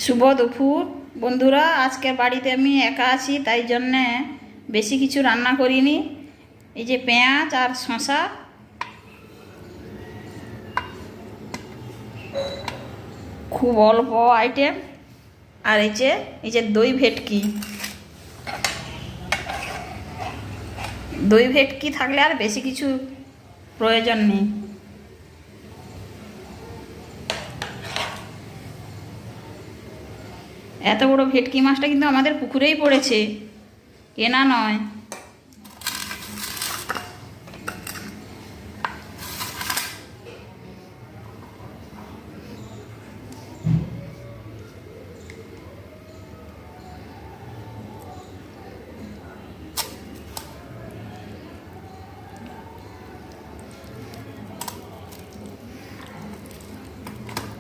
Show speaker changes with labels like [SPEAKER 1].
[SPEAKER 1] শুভ দুপুর বন্ধুরা। আজকের বাড়িতে আমি একা আছি, তাই জন্যে বেশি কিছু রান্না করিনি। এই যে পেঁয়াজ আর শসা, খুব অল্প আইটেম। আর এই যে দই ভেটকি। দই ভেটকি থাকলে আর বেশি কিছু প্রয়োজন নেই। এত বড় ভেটকি মাছটা কিন্তু আমাদের পুকুরেই পড়েছে, কেনা নয়।